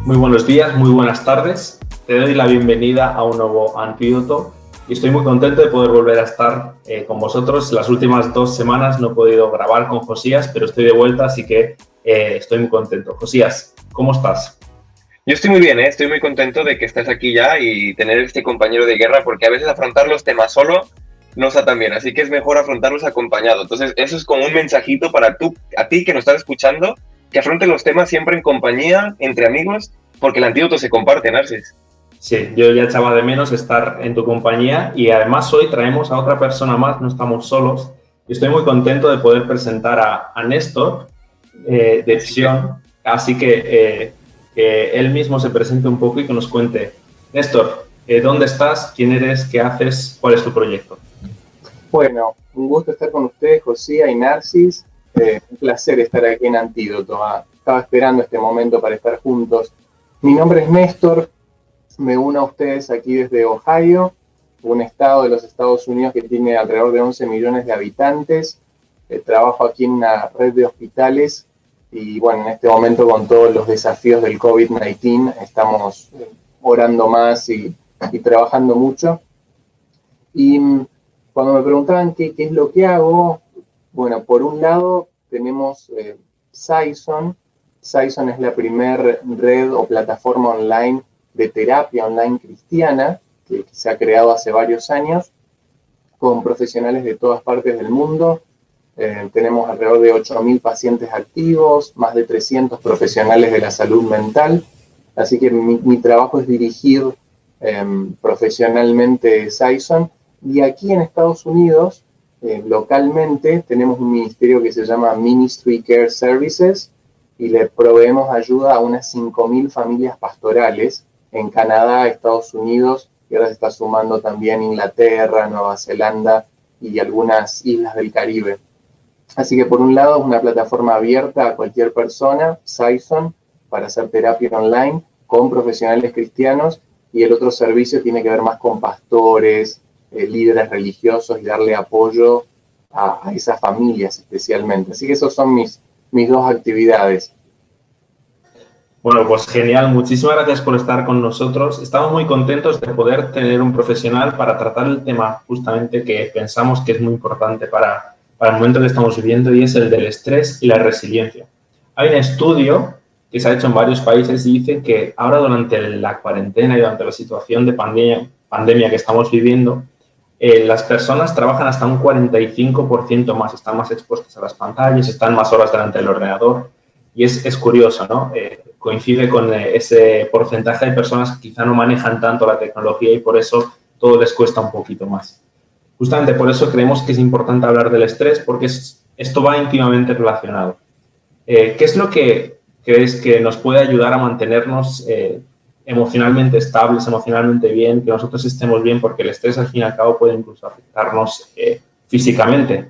Muy buenos días, muy buenas tardes. Te doy la bienvenida a un nuevo Antídoto y estoy muy contento de poder volver a estar con vosotros. Las últimas 2 semanas no he podido grabar con Josías, pero estoy de vuelta, así que estoy muy contento. Josías, ¿cómo estás? Yo estoy muy bien, ¿eh? Estoy muy contento de que estés aquí ya y tener este compañero de guerra, porque a veces afrontar los temas solo no está tan bien, así que es mejor afrontarlos acompañado. Entonces, eso es como un mensajito para a ti que nos estás escuchando, que afronte los temas siempre en compañía, entre amigos, porque el antídoto se comparte, Narcis. Sí, yo ya echaba de menos estar en tu compañía y además hoy traemos a otra persona más, no estamos solos. Y estoy muy contento de poder presentar a Néstor de Así que, Psion, así que él mismo se presente un poco y que nos cuente. Néstor, ¿dónde estás? ¿Quién eres? ¿Qué haces? ¿Cuál es tu proyecto? Bueno, un gusto estar con ustedes, José y Narcis. Un placer estar aquí en Antídoto. Estaba esperando este momento para estar juntos. Mi nombre es Néstor, me uno a ustedes aquí desde Ohio, un estado de los Estados Unidos que tiene alrededor de 11 millones de habitantes. Trabajo aquí en una red de hospitales y bueno, en este momento con todos los desafíos del COVID-19 estamos orando más y trabajando mucho. Y cuando me preguntaban qué es lo que hago, bueno, por un lado tenemos Saison. Saison es la primera red o plataforma online de terapia online cristiana que se ha creado hace varios años con profesionales de todas partes del mundo. Tenemos alrededor de 8.000 pacientes activos, más de 300 profesionales de la salud mental. Así que mi trabajo es dirigir profesionalmente Saison. Y aquí en Estados Unidos, localmente, tenemos un ministerio que se llama Ministry Care Services y le proveemos ayuda a unas 5.000 familias pastorales en Canadá, Estados Unidos, y ahora se está sumando también Inglaterra, Nueva Zelanda y algunas islas del Caribe. Así que por un lado es una plataforma abierta a cualquier persona, Saison, para hacer terapia online con profesionales cristianos, y el otro servicio tiene que ver más con pastores, líderes religiosos y darle apoyo a esas familias especialmente. Así que esas son mis dos actividades. Bueno, pues genial. Muchísimas gracias por estar con nosotros. Estamos muy contentos de poder tener un profesional para tratar el tema justamente que pensamos que es muy importante para el momento que estamos viviendo, y es el del estrés y la resiliencia. Hay un estudio que se ha hecho en varios países y dice que ahora durante la cuarentena y durante la situación de pandemia que estamos viviendo, las personas trabajan hasta un 45% más, están más expuestas a las pantallas, están más horas delante del ordenador. Y es curioso, ¿no? Coincide con ese porcentaje de personas que quizá no manejan tanto la tecnología y por eso todo les cuesta un poquito más. Justamente por eso creemos que es importante hablar del estrés, porque esto va íntimamente relacionado. ¿Qué es lo que crees que nos puede ayudar a mantenernos emocionalmente estables, emocionalmente bien, que nosotros estemos bien? Porque el estrés al fin y al cabo puede incluso afectarnos físicamente.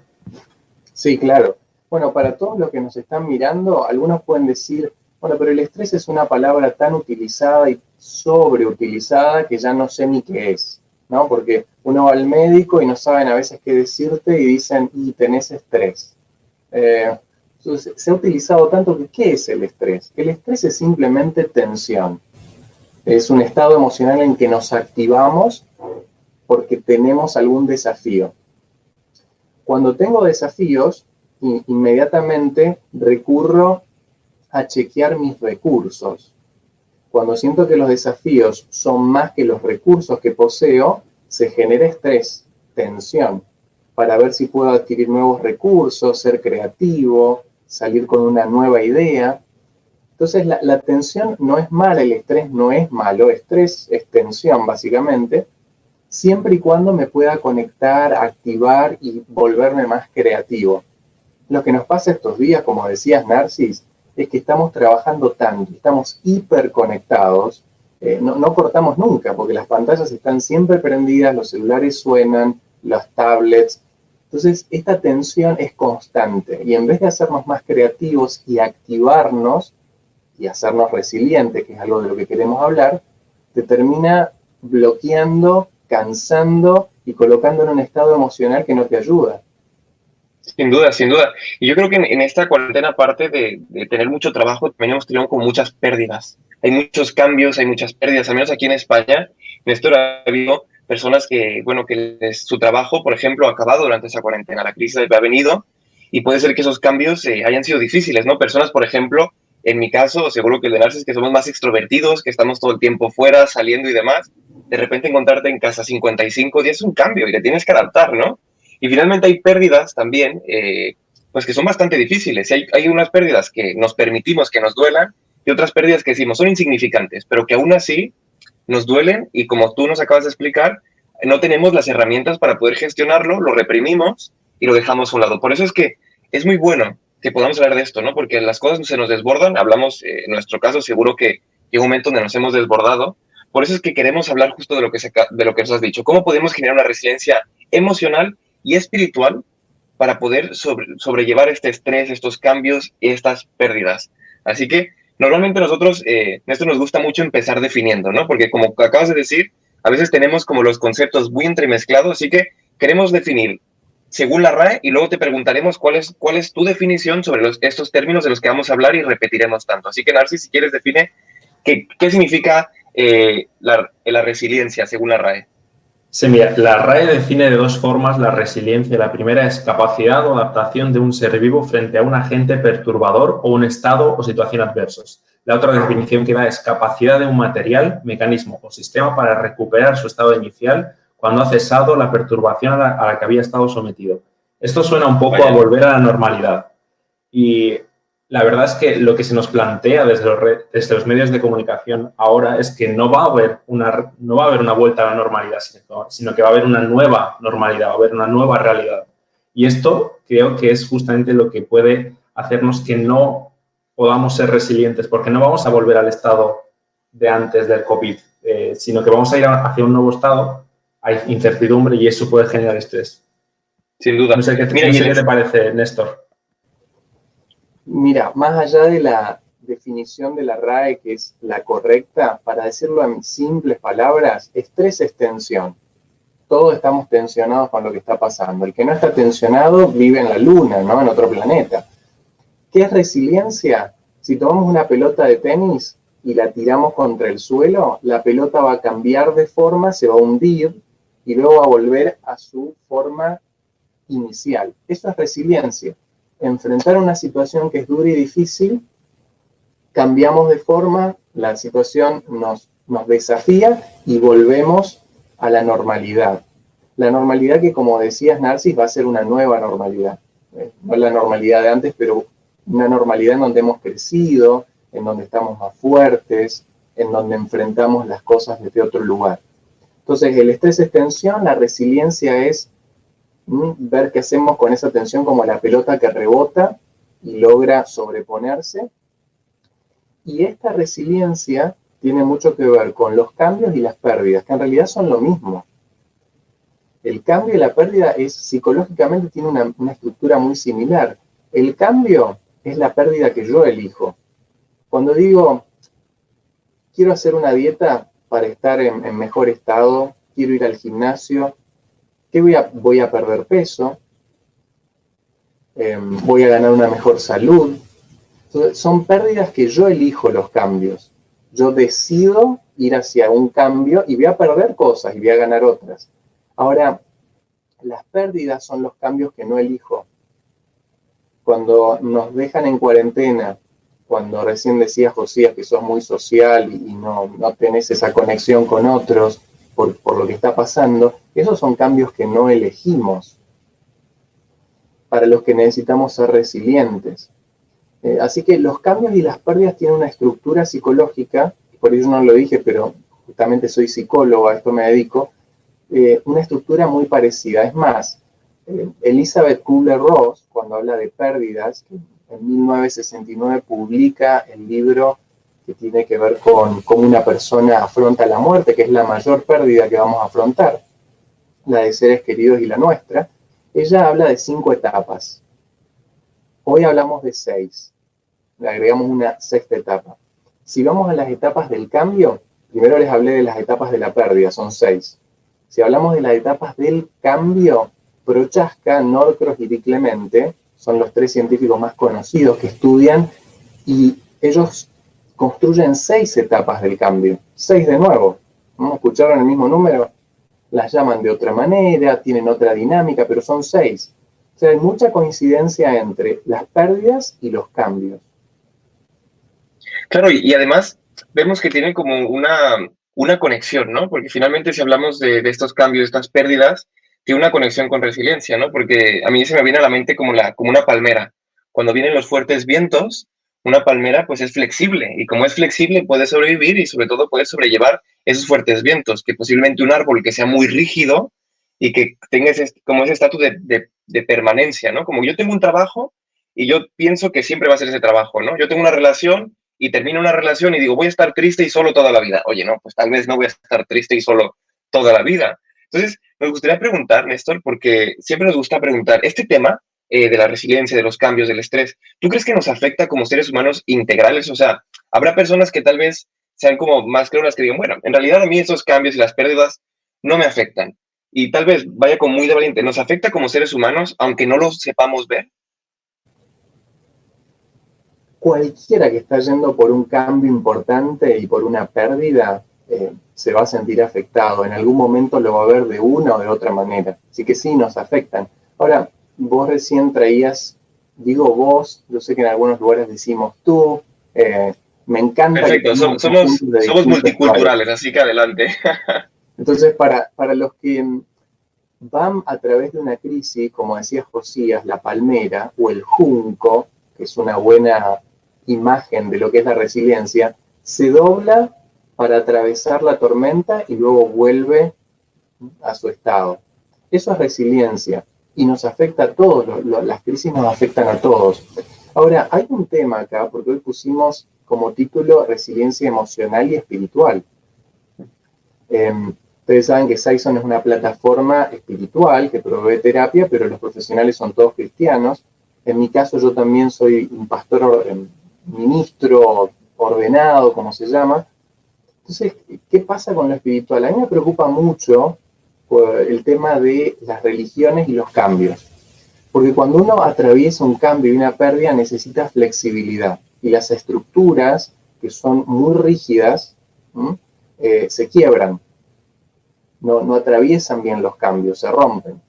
Sí, claro. Bueno, para todos los que nos están mirando, algunos pueden decir, bueno, pero el estrés es una palabra tan utilizada y sobreutilizada que ya no sé ni qué es, ¿no? Porque uno va al médico y no saben a veces qué decirte y dicen, y tenés estrés. Entonces, se ha utilizado tanto que, ¿qué es el estrés? El estrés es simplemente tensión. Es un estado emocional en que nos activamos porque tenemos algún desafío. Cuando tengo desafíos, inmediatamente recurro a chequear mis recursos. Cuando siento que los desafíos son más que los recursos que poseo, se genera estrés, tensión, para ver si puedo adquirir nuevos recursos, ser creativo, salir con una nueva idea. Entonces la tensión no es mala, el estrés no es malo, estrés es tensión básicamente, siempre y cuando me pueda conectar, activar y volverme más creativo. Lo que nos pasa estos días, como decías, Narcis, es que estamos trabajando tanto, estamos hiperconectados, no cortamos nunca, porque las pantallas están siempre prendidas, los celulares suenan, las tablets. Entonces, esta tensión es constante, y en vez de hacernos más creativos y activarnos y hacernos resilientes, que es algo de lo que queremos hablar, te termina bloqueando, cansando y colocando en un estado emocional que no te ayuda. Sin duda, sin duda. Y yo creo que en esta cuarentena, aparte de tener mucho trabajo, también hemos tenido como muchas pérdidas. Hay muchos cambios, hay muchas pérdidas. Al menos aquí en España, Néstor, ha habido personas que, bueno, su trabajo, por ejemplo, ha acabado durante esa cuarentena. La crisis ha venido y puede ser que esos cambios hayan sido difíciles, ¿no? Personas, por ejemplo, en mi caso, seguro que el de Narcis, que somos más extrovertidos, que estamos todo el tiempo fuera, saliendo y demás, de repente encontrarte en casa 55 días es un cambio y te tienes que adaptar, ¿no? Y finalmente hay pérdidas también, pues que son bastante difíciles. Hay unas pérdidas que nos permitimos que nos duelan y otras pérdidas que decimos son insignificantes, pero que aún así nos duelen y como tú nos acabas de explicar, no tenemos las herramientas para poder gestionarlo, lo reprimimos y lo dejamos a un lado. Por eso es que es muy bueno que podamos hablar de esto, ¿no? Porque las cosas se nos desbordan, hablamos, en nuestro caso seguro que hay un momento donde nos hemos desbordado. Por eso es que queremos hablar justo de lo que nos has dicho. ¿Cómo podemos generar una resiliencia emocional y espiritual para poder sobrellevar este estrés, estos cambios y estas pérdidas? Así que normalmente nosotros, esto nos gusta mucho empezar definiendo, ¿no? Porque como acabas de decir, a veces tenemos como los conceptos muy entremezclados, así que queremos definir según la RAE y luego te preguntaremos cuál es tu definición sobre estos términos de los que vamos a hablar y repetiremos tanto. Así que Narcis, si quieres, define qué significa la resiliencia según la RAE. Sí, mira, la RAE define de dos formas la resiliencia. La primera es capacidad o adaptación de un ser vivo frente a un agente perturbador o un estado o situación adversos. La otra definición que da es capacidad de un material, mecanismo o sistema para recuperar su estado inicial cuando ha cesado la perturbación a la que había estado sometido. Esto suena un poco a volver a la normalidad. Y la verdad es que lo que se nos plantea desde los medios de comunicación ahora es que no va a haber una vuelta a la normalidad, sino que va a haber una nueva normalidad, va a haber una nueva realidad. Y esto creo que es justamente lo que puede hacernos que no podamos ser resilientes, porque no vamos a volver al estado de antes del COVID, sino que vamos a ir hacia un nuevo estado, hay incertidumbre y eso puede generar estrés. Sin duda. No sé qué te parece, Néstor. Mira, más allá de la definición de la RAE, que es la correcta, para decirlo en simples palabras, estrés es tensión. Todos estamos tensionados con lo que está pasando. El que no está tensionado vive en la luna, ¿no? En otro planeta. ¿Qué es resiliencia? Si tomamos una pelota de tenis y la tiramos contra el suelo, la pelota va a cambiar de forma, se va a hundir y luego va a volver a su forma inicial. Eso es resiliencia. Enfrentar una situación que es dura y difícil, cambiamos de forma, la situación nos desafía y volvemos a la normalidad. La normalidad que, como decías, Narcis, va a ser una nueva normalidad. No la normalidad de antes, pero una normalidad en donde hemos crecido, en donde estamos más fuertes, en donde enfrentamos las cosas desde otro lugar. Entonces, el estrés es tensión, la resiliencia es ver qué hacemos con esa tensión como la pelota que rebota y logra sobreponerse. Y esta resiliencia tiene mucho que ver con los cambios y las pérdidas, que en realidad son lo mismo. El cambio y la pérdida psicológicamente tiene una estructura muy similar. El cambio es la pérdida que yo elijo. Cuando digo, quiero hacer una dieta para estar en mejor estado, quiero ir al gimnasio, ¿qué voy a perder peso? Voy a ganar una mejor salud. Entonces, son pérdidas que yo elijo los cambios. Yo decido ir hacia un cambio y voy a perder cosas y voy a ganar otras. Ahora, las pérdidas son los cambios que no elijo. Cuando nos dejan en cuarentena, cuando recién decías, Josías, que sos muy social y no tenés esa conexión con otros por lo que está pasando, esos son cambios que no elegimos, para los que necesitamos ser resilientes. Así que los cambios y las pérdidas tienen una estructura psicológica, por eso no lo dije, pero justamente soy psicólogo, a esto me dedico, una estructura muy parecida. Es más, Elizabeth Kubler-Ross, cuando habla de pérdidas, en 1969 publica el libro que tiene que ver con cómo una persona afronta la muerte, que es la mayor pérdida que vamos a afrontar, la de seres queridos y la nuestra. Ella habla de 5 etapas. Hoy hablamos de 6. Le agregamos una 6ª etapa. Si vamos a las etapas del cambio, primero les hablé de las etapas de la pérdida, son 6. Si hablamos de las etapas del cambio, Prochaska, Norcross y Di Clemente son los 3 científicos más conocidos que estudian, y ellos construyen 6 etapas del cambio, 6 de nuevo, ¿no? ¿Escucharon el mismo número? Las llaman de otra manera, tienen otra dinámica, pero son 6. O sea, hay mucha coincidencia entre las pérdidas y los cambios. Claro, y además vemos que tienen como una conexión, ¿no? Porque finalmente si hablamos de estos cambios, de estas pérdidas, tiene una conexión con resiliencia, ¿no? Porque a mí se me viene a la mente como una palmera. Cuando vienen los fuertes vientos, una palmera pues es flexible, y como es flexible puede sobrevivir y sobre todo puede sobrellevar esos fuertes vientos, que posiblemente un árbol que sea muy rígido y que tenga como ese estatus de permanencia, ¿no? Como yo tengo un trabajo y yo pienso que siempre va a ser ese trabajo, ¿no? Yo tengo una relación y termino una relación y digo, voy a estar triste y solo toda la vida. Oye, no, pues tal vez no voy a estar triste y solo toda la vida. Entonces, me gustaría preguntar, Néstor, porque siempre nos gusta preguntar, este tema de la resiliencia, de los cambios, del estrés, ¿tú crees que nos afecta como seres humanos integrales? O sea, habrá personas que tal vez sean como más crónicas que digan, bueno, en realidad a mí esos cambios y las pérdidas no me afectan. Y tal vez vaya con muy de valiente, ¿nos afecta como seres humanos aunque no los sepamos ver? Cualquiera que está yendo por un cambio importante y por una pérdida, se va a sentir afectado. En algún momento lo va a ver de una o de otra manera. Así que sí, nos afectan. Ahora, vos recién traías, digo vos, yo sé que en algunos lugares decimos tú, me encanta. Perfecto, somos multiculturales, así que adelante. Entonces, para los que van a través de una crisis, como decía Josías, la palmera o el junco, que es una buena imagen de lo que es la resiliencia, se dobla para atravesar la tormenta y luego vuelve a su estado. Eso es resiliencia y nos afecta a todos, las crisis nos afectan a todos. Ahora, hay un tema acá, porque hoy pusimos como título resiliencia emocional y espiritual. Ustedes saben que Saison es una plataforma espiritual que provee terapia, pero los profesionales son todos cristianos. En mi caso, yo también soy un pastor, ministro ordenado, como se llama. Entonces, ¿qué pasa con lo espiritual? A mí me preocupa mucho el tema de las religiones y los cambios. Porque cuando uno atraviesa un cambio y una pérdida, necesita flexibilidad. Y las estructuras, que son muy rígidas, se quiebran. No atraviesan bien los cambios, se rompen.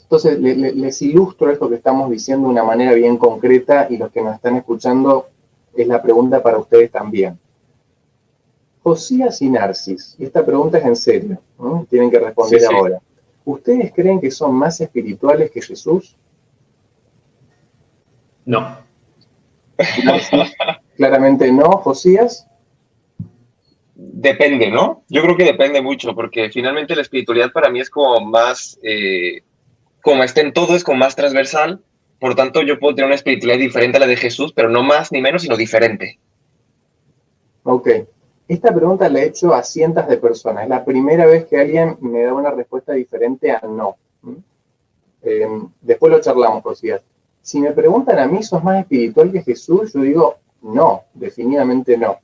Entonces, les ilustro esto que estamos diciendo de una manera bien concreta, y los que nos están escuchando, es la pregunta para ustedes también. Josías y Narcis, y esta pregunta es en serio, ¿no? Tienen que responder sí. Ahora. ¿Ustedes creen que son más espirituales que Jesús? No. Claramente no. ¿Josías? Depende, ¿no? Yo creo que depende mucho, porque finalmente la espiritualidad para mí es como más, como está en todo, es como más transversal. Por tanto, yo puedo tener una espiritualidad diferente a la de Jesús, pero no más ni menos, sino diferente. Ok. Esta pregunta la he hecho a cientos de personas. Es la primera vez que alguien me da una respuesta diferente a no. Después lo charlamos, Josías. Si me preguntan a mí, ¿sos más espiritual que Jesús? Yo digo, no, definitivamente no.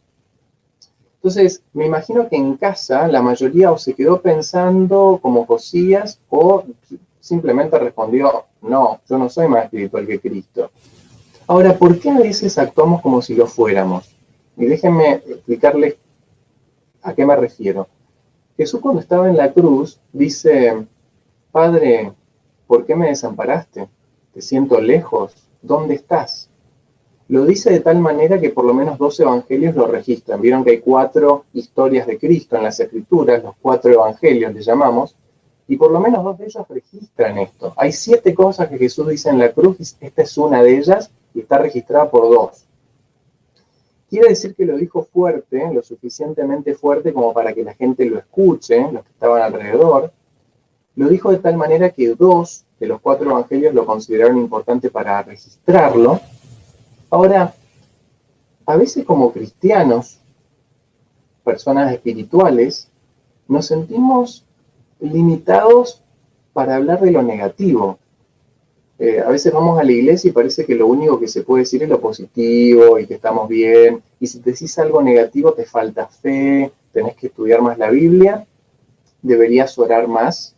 Entonces, me imagino que en casa la mayoría o se quedó pensando como Josías o simplemente respondió, no, yo no soy más espiritual que Cristo. Ahora, ¿por qué a veces actuamos como si lo fuéramos? Y déjenme explicarles a qué me refiero. Jesús, cuando estaba en la cruz, dice, Padre, ¿por qué me desamparaste? Te siento lejos. ¿Dónde estás? Lo dice de tal manera que por lo menos 2 evangelios lo registran. Vieron que hay 4 historias de Cristo en las Escrituras, los 4 evangelios le llamamos, y por lo menos 2 de ellos registran esto. Hay 7 cosas que Jesús dice en la cruz, y esta es una de ellas, y está registrada por 2. Quiere decir que lo dijo fuerte, lo suficientemente fuerte como para que la gente lo escuche, los que estaban alrededor. Lo dijo de tal manera que 2 de los 4 evangelios lo consideraron importante para registrarlo. Ahora, a veces como cristianos, personas espirituales, nos sentimos limitados para hablar de lo negativo. A veces vamos a la iglesia y parece que lo único que se puede decir es lo positivo y que estamos bien. Y si te decís algo negativo, te falta fe, tenés que estudiar más la Biblia, deberías orar más.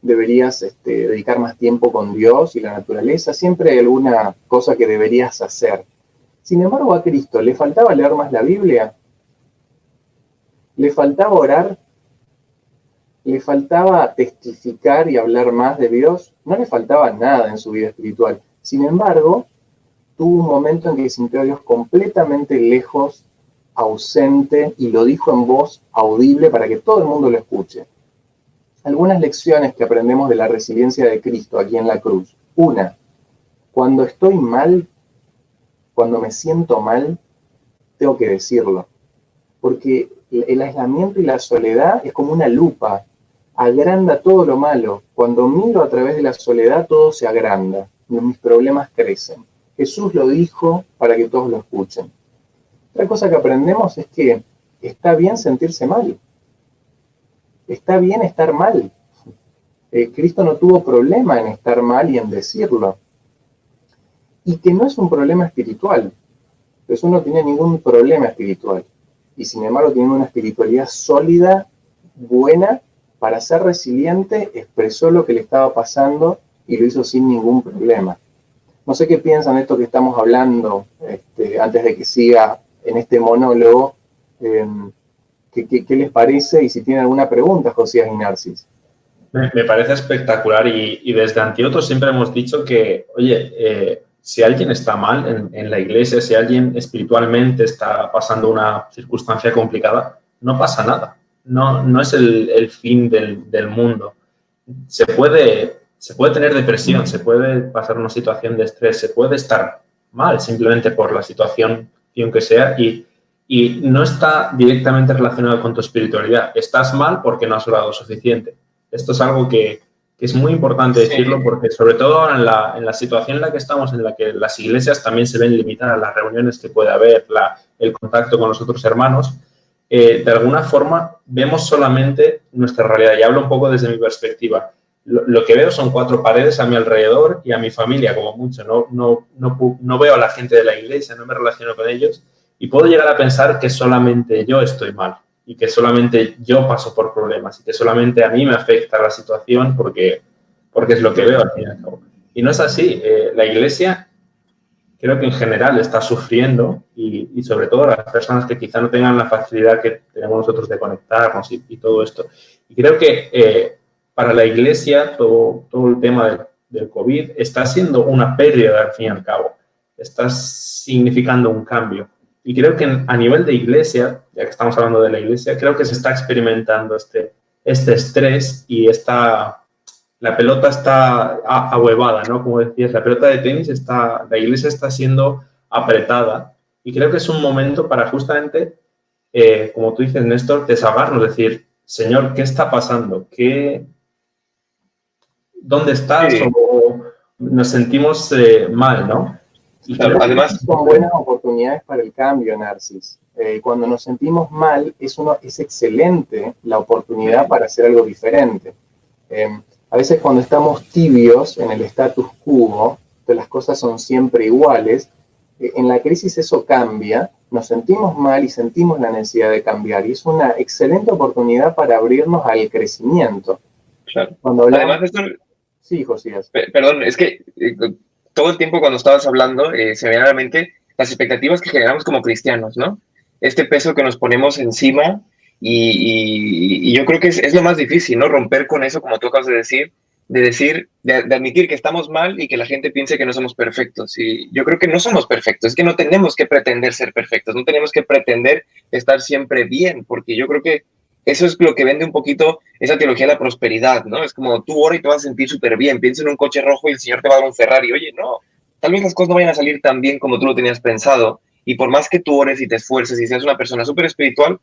deberías dedicar más tiempo con Dios y la naturaleza, siempre hay alguna cosa que deberías hacer. Sin embargo, a Cristo, ¿le faltaba leer más la Biblia? ¿Le faltaba orar? ¿Le faltaba testificar y hablar más de Dios? No le faltaba nada en su vida espiritual. Sin embargo, tuvo un momento en que sintió a Dios completamente lejos, ausente, y lo dijo en voz audible para que todo el mundo lo escuche. Algunas lecciones que aprendemos de la resiliencia de Cristo aquí en la cruz. Una, cuando estoy mal, cuando me siento mal, tengo que decirlo. Porque el aislamiento y la soledad es como una lupa, agranda todo lo malo. Cuando miro a través de la soledad, todo se agranda, mis problemas crecen. Jesús lo dijo para que todos lo escuchen. Otra cosa que aprendemos es que está bien sentirse mal. Está bien estar mal. Cristo no tuvo problema en estar mal y en decirlo. Y que no es un problema espiritual. Jesús no tiene ningún problema espiritual. Y sin embargo tiene una espiritualidad sólida, buena, para ser resiliente, expresó lo que le estaba pasando y lo hizo sin ningún problema. No sé qué piensan de esto que estamos hablando, antes de que siga en este monólogo. ¿Qué les parece? Y si tienen alguna pregunta, Josías y Narcis. Me parece espectacular y desde Antídoto siempre hemos dicho que, oye, si alguien está mal en la iglesia, si alguien espiritualmente está pasando una circunstancia complicada, no pasa nada. No es el fin del mundo. Se puede tener depresión, se puede pasar una situación de estrés, se puede estar mal simplemente por la situación que sea y no está directamente relacionado con tu espiritualidad. Estás mal porque no has orado suficiente. Esto es algo que es muy importante decirlo porque sobre todo en la situación en la que estamos, en la que las iglesias también se ven limitadas, las reuniones que puede haber, el contacto con los otros hermanos, de alguna forma vemos solamente nuestra realidad. Y hablo un poco desde mi perspectiva. Lo que veo son 4 paredes a mi alrededor y a mi familia, como mucho. No veo a la gente de la iglesia, no me relaciono con ellos y puedo llegar a pensar que solamente yo estoy mal y que solamente yo paso por problemas y que solamente a mí me afecta la situación porque es lo que veo al fin y al cabo. Y no es así. La iglesia creo que en general está sufriendo y sobre todo las personas que quizá no tengan la facilidad que tenemos nosotros de conectarnos y todo esto. Y creo que para la iglesia todo el tema del COVID está siendo una pérdida al fin y al cabo. Está significando un cambio. Y creo que a nivel de iglesia, ya que estamos hablando de la iglesia, creo que se está experimentando este estrés y la pelota está ahuevada, ¿no? Como decías, la pelota de tenis la iglesia está siendo apretada y creo que es un momento para justamente, como tú dices, Néstor, desahogarnos, decir, Señor, ¿qué está pasando? ¿Dónde estás? Sí. O nos sentimos mal, ¿no? Y claro, además son buenas oportunidades para el cambio, Narcis. Cuando nos sentimos mal, es excelente la oportunidad para hacer algo diferente. A veces cuando estamos tibios en el status quo, que las cosas son siempre iguales, en la crisis eso cambia, nos sentimos mal y sentimos la necesidad de cambiar. Y es una excelente oportunidad para abrirnos al crecimiento. Claro. Cuando hablamos... Además, esto... Sí, Josías. Perdón, es que todo el tiempo cuando estabas hablando se me viene a la mente las expectativas que generamos como cristianos, ¿no? Este peso que nos ponemos encima y yo creo que es lo más difícil, ¿no? Romper con eso, como tú acabas de decir, de admitir que estamos mal y que la gente piense que no somos perfectos. Y yo creo que no somos perfectos, es que no tenemos que pretender ser perfectos, no tenemos que pretender estar siempre bien, porque yo creo que eso es lo que vende un poquito esa teología de la prosperidad, ¿no? Es como tú ora y te vas a sentir súper bien, piensa en un coche rojo y el Señor te va a dar un Ferrari. Oye, no, tal vez las cosas no vayan a salir tan bien como tú lo tenías pensado. Y por más que tú ores y te esfuerces y seas una persona súper espiritual,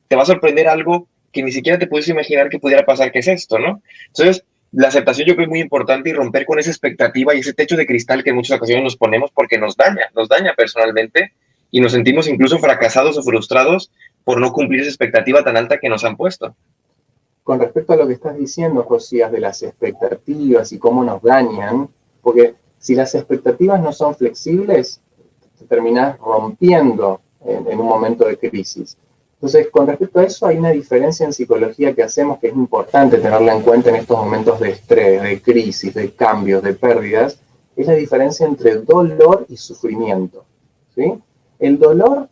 te va a sorprender algo que ni siquiera te puedes imaginar que pudiera pasar, que es esto, ¿no? Entonces, la aceptación yo creo es muy importante y romper con esa expectativa y ese techo de cristal que en muchas ocasiones nos ponemos porque nos daña personalmente y nos sentimos incluso fracasados o frustrados por no cumplir esa expectativa tan alta que nos han puesto. Con respecto a lo que estás diciendo, Josías, de las expectativas y cómo nos dañan, porque si las expectativas no son flexibles, te terminás rompiendo en un momento de crisis. Entonces, con respecto a eso, hay una diferencia en psicología que hacemos que es importante tenerla en cuenta en estos momentos de estrés, de crisis, de cambios, de pérdidas, es la diferencia entre dolor y sufrimiento, ¿sí? El dolor,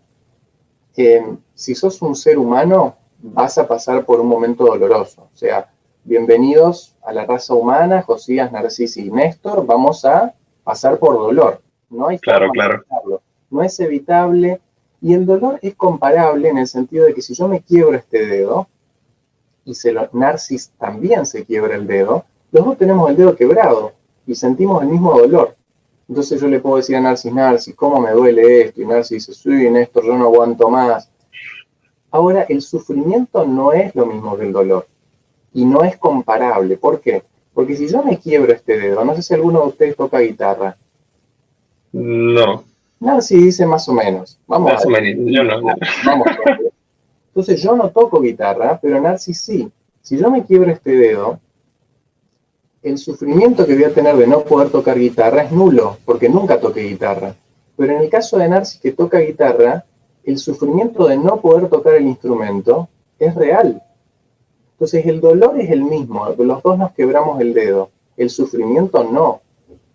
si sos un ser humano, vas a pasar por un momento doloroso. O sea, bienvenidos a la raza humana, Josías, Narcis y Néstor, vamos a pasar por dolor. No hay Claro, forma de claro. evitarlo. No es evitable. Y el dolor es comparable en el sentido de que si yo me quiebro este dedo, y Narcis también se quiebra el dedo, los dos tenemos el dedo quebrado y sentimos el mismo dolor. Entonces yo le puedo decir a Narcis, ¿cómo me duele esto? Y Narcis dice, sí, Néstor, yo no aguanto más. Ahora, el sufrimiento no es lo mismo que el dolor y no es comparable. ¿Por qué? Porque si yo me quiebro este dedo, no sé si alguno de ustedes toca guitarra. No, Narcis dice más o menos. Vamos más a o ver. menos. Yo no. Vamos a ver. Entonces yo no toco guitarra, pero Narcis sí. Si yo me quiebro este dedo, el sufrimiento que voy a tener de no poder tocar guitarra es nulo, porque nunca toqué guitarra. Pero en el caso de Narcis que toca guitarra, el sufrimiento de no poder tocar el instrumento es real. Entonces el dolor es el mismo, los dos nos quebramos el dedo, el sufrimiento no.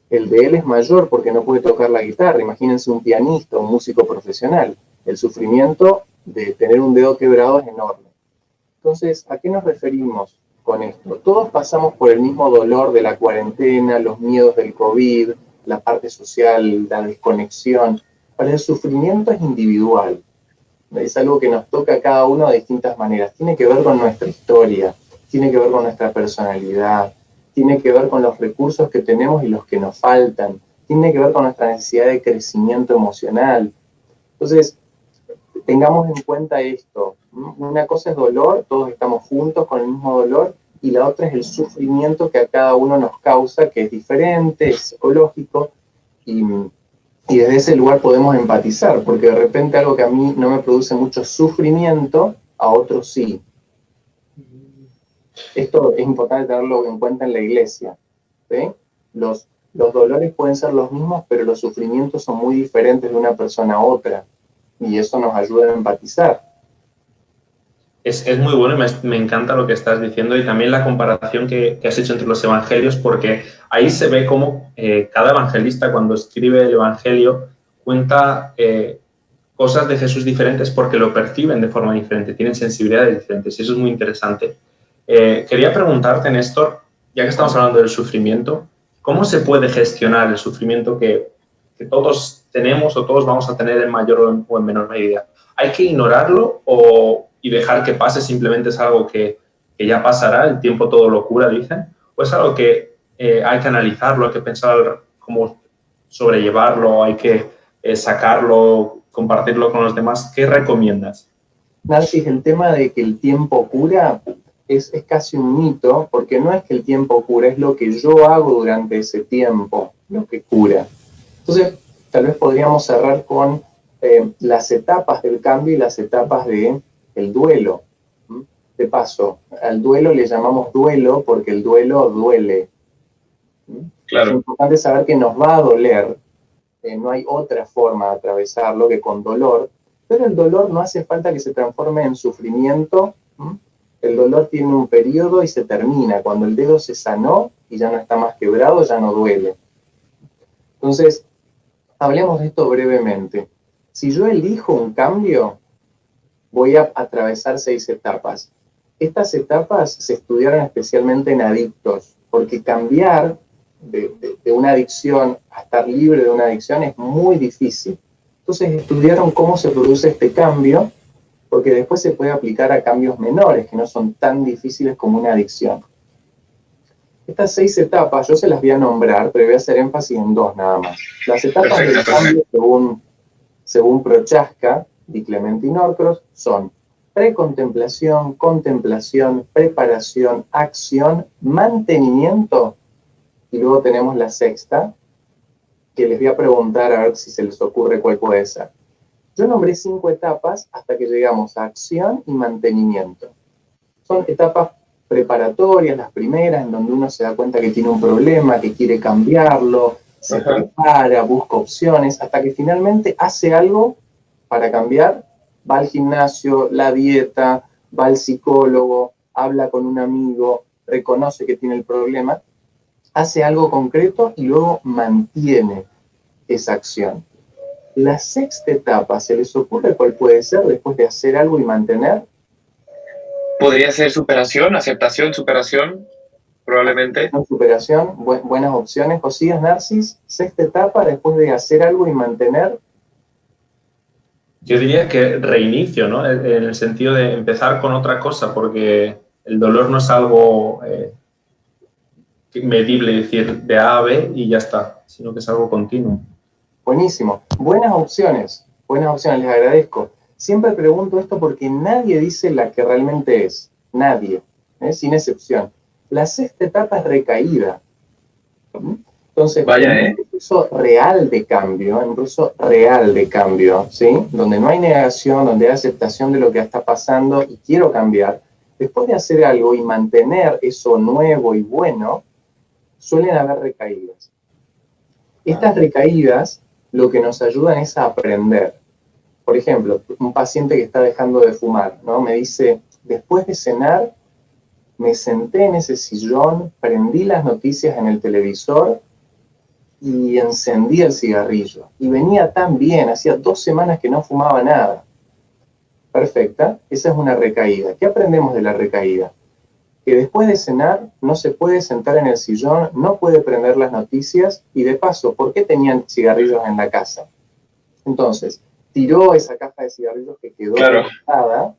El de él es mayor porque no puede tocar la guitarra. Imagínense un pianista, un músico profesional. El sufrimiento de tener un dedo quebrado es enorme. Entonces, ¿a qué nos referimos con esto? Todos pasamos por el mismo dolor de la cuarentena, los miedos del COVID, la parte social, la desconexión. Pero el sufrimiento es individual. Es algo que nos toca a cada uno de distintas maneras. Tiene que ver con nuestra historia, tiene que ver con nuestra personalidad, tiene que ver con los recursos que tenemos y los que nos faltan, tiene que ver con nuestra necesidad de crecimiento emocional. Entonces, tengamos en cuenta esto. Una cosa es dolor, todos estamos juntos con el mismo dolor, y la otra es el sufrimiento que a cada uno nos causa, que es diferente, es psicológico, y desde ese lugar podemos empatizar, porque de repente algo que a mí no me produce mucho sufrimiento, a otros sí. Esto es importante tenerlo en cuenta en la iglesia, ¿sí? Los dolores pueden ser los mismos, pero los sufrimientos son muy diferentes de una persona a otra, y eso nos ayuda a empatizar. Es muy bueno y me encanta lo que estás diciendo y también la comparación que has hecho entre los evangelios, porque ahí se ve cómo cada evangelista cuando escribe el evangelio cuenta cosas de Jesús diferentes porque lo perciben de forma diferente, tienen sensibilidades diferentes y eso es muy interesante. Quería preguntarte, Néstor, ya que estamos hablando del sufrimiento, ¿cómo se puede gestionar el sufrimiento que todos tenemos o todos vamos a tener en mayor o en menor medida? ¿Hay que ignorarlo y dejar que pase? ¿Simplemente es algo que ya pasará, el tiempo todo lo cura, dicen? ¿O es algo que hay que analizarlo, hay que pensar cómo sobrellevarlo, hay que sacarlo, compartirlo con los demás? ¿Qué recomiendas? Narcis, el tema de que el tiempo cura es casi un mito, porque no es que el tiempo cura, es lo que yo hago durante ese tiempo lo que cura. Entonces, tal vez podríamos cerrar con las etapas del cambio y las etapas del duelo. De paso, al duelo le llamamos duelo porque el duelo duele. Claro. Es importante saber que nos va a doler, no hay otra forma de atravesarlo que con dolor, pero el dolor no hace falta que se transforme en sufrimiento. El dolor tiene un periodo y se termina. Cuando el dedo se sanó y ya no está más quebrado, ya no duele. Entonces, hablemos de esto brevemente. Si yo elijo un cambio, voy a atravesar 6 etapas. Estas etapas se estudiaron especialmente en adictos, porque cambiar de una adicción a estar libre de una adicción es muy difícil. Entonces estudiaron cómo se produce este cambio, porque después se puede aplicar a cambios menores, que no son tan difíciles como una adicción. Estas 6 etapas, yo se las voy a nombrar, pero voy a hacer énfasis en 2 nada más. Las etapas del cambio, según Prochaska, Di Clementi y Norcross, son precontemplación, contemplación, preparación, acción, mantenimiento, y luego tenemos la 6ª, que les voy a preguntar a ver si se les ocurre cuál puede ser. Yo nombré 5 etapas hasta que llegamos a acción y mantenimiento. Son etapas preparatorias, las primeras, en donde uno se da cuenta que tiene un problema, que quiere cambiarlo, se prepara, busca opciones, hasta que finalmente hace algo para cambiar Va al gimnasio, la dieta, va al psicólogo, habla con un amigo, reconoce que tiene el problema, hace algo concreto y luego mantiene esa acción. La sexta etapa, ¿se les ocurre cuál puede ser después de hacer algo y mantener? Podría ser superación, aceptación, superación, probablemente. Superación, buenas opciones. Josías, Narcis, sexta etapa después de hacer algo y mantener. Yo diría que reinicio, ¿no? En el sentido de empezar con otra cosa, porque el dolor no es algo medible, es decir, de A a B y ya está, sino que es algo continuo. Buenísimo. Buenas opciones, les agradezco. Siempre pregunto esto porque nadie dice la que realmente es. Nadie, sin excepción. La sexta etapa es recaída. Entonces, en un proceso real de cambio, ¿sí? Donde no hay negación, donde hay aceptación de lo que está pasando y quiero cambiar, después de hacer algo y mantener eso nuevo y bueno, suelen haber recaídas. Estas recaídas lo que nos ayudan es a aprender. Por ejemplo, un paciente que está dejando de fumar, ¿no? Me dice, después de cenar, me senté en ese sillón, prendí las noticias en el televisor y encendí el cigarrillo. Y venía tan bien, hacía 2 semanas que no fumaba nada. Perfecta, esa es una recaída. ¿Qué aprendemos de la recaída? Que después de cenar no se puede sentar en el sillón, no puede prender las noticias y de paso, ¿por qué tenían cigarrillos en la casa? Entonces, tiró esa caja de cigarrillos que quedó botada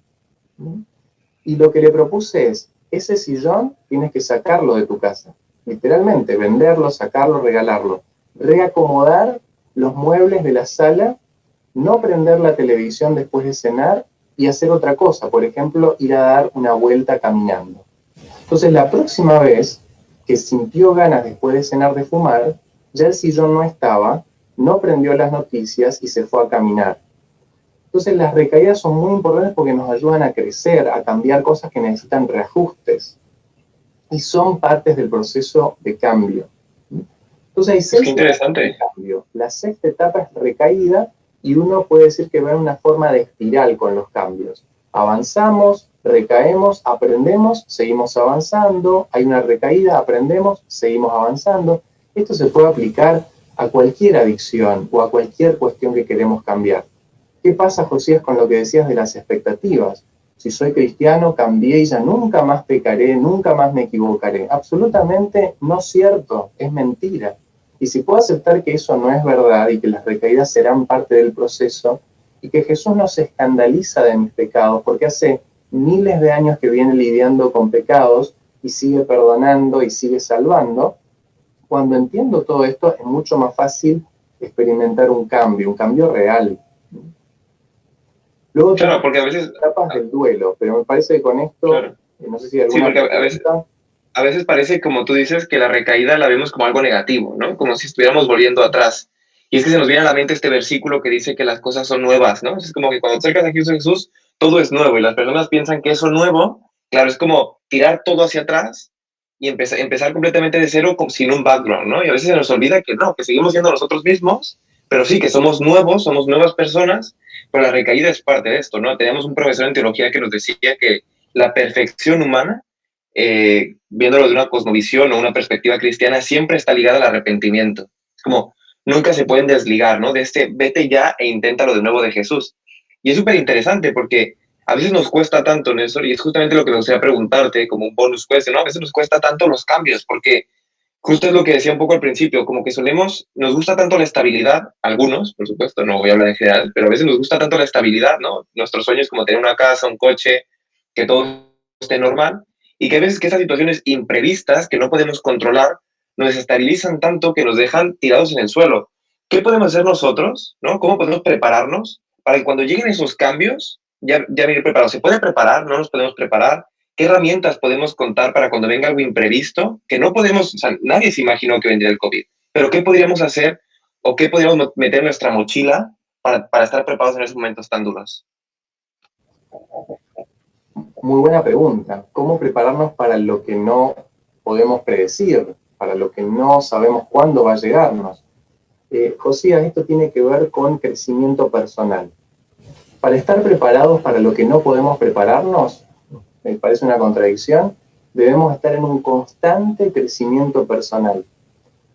y lo que le propuse es, ese sillón tienes que sacarlo de tu casa. Literalmente, venderlo, sacarlo, regalarlo. Reacomodar los muebles de la sala, no prender la televisión después de cenar y hacer otra cosa. Por ejemplo, ir a dar una vuelta caminando. Entonces, la próxima vez que sintió ganas después de cenar de fumar, ya el sillón no estaba, no prendió las noticias y se fue a caminar. Entonces, las recaídas son muy importantes porque nos ayudan a crecer, a cambiar cosas que necesitan reajustes. Y son partes del proceso de cambio. Entonces, hay 6 etapas de cambio. La sexta etapa es recaída y uno puede decir que va en una forma de espiral con los cambios. Avanzamos, recaemos, aprendemos, seguimos avanzando, hay una recaída, aprendemos, seguimos avanzando. Esto se puede aplicar a cualquier adicción o a cualquier cuestión que queremos cambiar. ¿Qué pasa, Josías, con lo que decías de las expectativas? Si soy cristiano, cambié y ya nunca más pecaré, nunca más me equivocaré. Absolutamente no cierto, es mentira. Y si puedo aceptar que eso no es verdad y que las recaídas serán parte del proceso y que Jesús no se escandaliza de mis pecados porque hace miles de años que viene lidiando con pecados y sigue perdonando y sigue salvando, cuando entiendo todo esto es mucho más fácil experimentar un cambio real. Luego porque a veces etapas del duelo, pero me parece que con esto, no sé si alguna porque a veces parece, como tú dices, que la recaída la vemos como algo negativo, ¿no? Como si estuviéramos volviendo atrás. Y es que se nos viene a la mente este versículo que dice que las cosas son nuevas, ¿no? Es como que cuando te acercas a Jesús, todo es nuevo y las personas piensan que eso nuevo, claro, es como tirar todo hacia atrás y empezar completamente de cero sin un background, ¿no? Y a veces se nos olvida que no, que seguimos siendo nosotros mismos, pero sí, que somos nuevos, somos nuevas personas, pero la recaída es parte de esto, ¿no? Teníamos un profesor en teología que nos decía que la perfección humana, viéndolo de una cosmovisión o una perspectiva cristiana, siempre está ligada al arrepentimiento. Es como, nunca se pueden desligar, ¿no? De este vete ya e inténtalo de nuevo de Jesús. Y es súper interesante porque a veces nos cuesta tanto, Néstor, y es justamente lo que me gustaría preguntarte como un bonus question, ¿no? A veces nos cuesta tanto los cambios porque justo es lo que decía un poco al principio, como que nos gusta tanto la estabilidad, algunos, por supuesto, no voy a hablar en general, pero a veces nos gusta tanto la estabilidad, ¿no? Nuestros sueños como tener una casa, un coche, que todo esté normal, y que a veces que esas situaciones imprevistas que no podemos controlar nos desestabilizan tanto que nos dejan tirados en el suelo. ¿Qué podemos hacer nosotros, ¿no? ¿Cómo podemos prepararnos para que cuando lleguen esos cambios, ya venir preparados? ¿Se puede preparar? ¿No nos podemos preparar? ¿Qué herramientas podemos contar para cuando venga algo imprevisto? Que no podemos, o sea, nadie se imaginó que vendría el COVID, pero ¿qué podríamos hacer o qué podríamos meter en nuestra mochila para estar preparados en esos momentos tan duros? Muy buena pregunta. ¿Cómo prepararnos para lo que no podemos predecir, para lo que no sabemos cuándo va a llegarnos? Josías, esto tiene que ver con crecimiento personal. Para estar preparados para lo que no podemos prepararnos, me parece una contradicción, debemos estar en un constante crecimiento personal.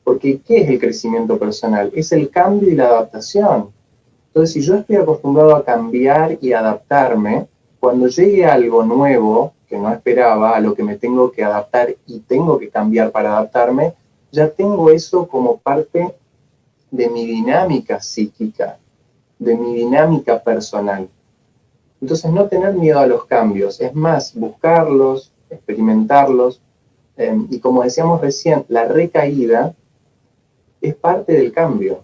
Porque, ¿qué es el crecimiento personal? Es el cambio y la adaptación. Entonces, si yo estoy acostumbrado a cambiar y adaptarme, cuando llegue algo nuevo que no esperaba, a lo que me tengo que adaptar y tengo que cambiar para adaptarme, ya tengo eso como parte de mi dinámica psíquica, de mi dinámica personal. Entonces, no tener miedo a los cambios, es más, buscarlos, experimentarlos, y como decíamos recién, la recaída es parte del cambio.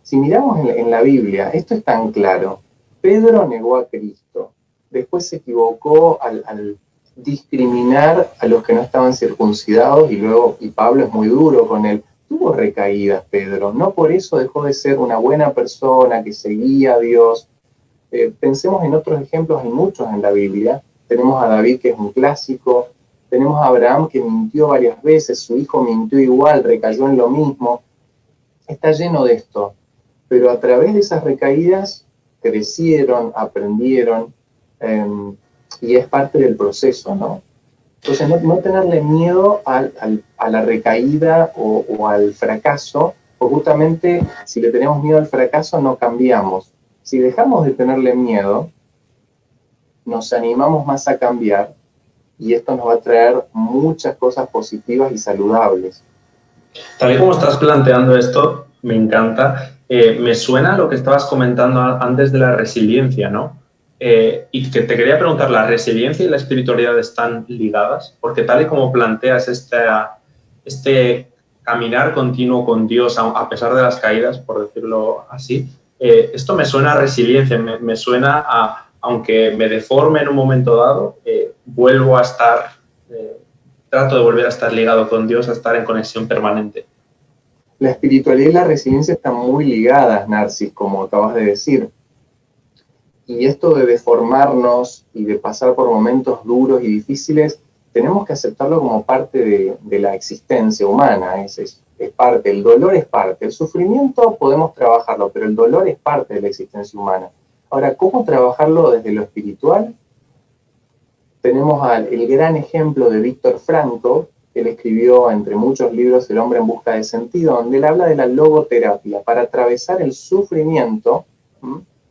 Si miramos en la Biblia, esto es tan claro. Pedro negó a Cristo, después se equivocó al discriminar a los que no estaban circuncidados y Pablo es muy duro con él. Tuvo recaídas Pedro, no por eso dejó de ser una buena persona que seguía a Dios. Pensemos en otros ejemplos, hay muchos en la Biblia. Tenemos a David, que es un clásico. Tenemos a Abraham, que mintió varias veces, su hijo mintió igual, recayó en lo mismo. Está lleno de esto. Pero a través de esas recaídas crecieron, aprendieron, y es parte del proceso, ¿no? Entonces, no tenerle miedo a la recaída o al fracaso, porque justamente si le tenemos miedo al fracaso no cambiamos. Si dejamos de tenerle miedo, nos animamos más a cambiar y esto nos va a traer muchas cosas positivas y saludables. Tal y como estás planteando esto, me encanta. Me suena lo que estabas comentando antes de la resiliencia, ¿no? Y que te quería preguntar, ¿la resiliencia y la espiritualidad están ligadas? Porque tal y como planteas este caminar continuo con Dios a pesar de las caídas, por decirlo así, esto me suena a resiliencia, me suena a, aunque me deforme en un momento dado, vuelvo a estar, trato de volver a estar ligado con Dios, a estar en conexión permanente. La espiritualidad y la resiliencia están muy ligadas, Narcis, como acabas de decir. Y esto de deformarnos y de pasar por momentos duros y difíciles, tenemos que aceptarlo como parte de la existencia humana. Es parte, el dolor es parte. El sufrimiento podemos trabajarlo, pero el dolor es parte de la existencia humana. Ahora, ¿cómo trabajarlo desde lo espiritual? Tenemos el gran ejemplo de Viktor Frankl. Él escribió, entre muchos libros, El hombre en busca de sentido, donde él habla de la logoterapia. Para atravesar el sufrimiento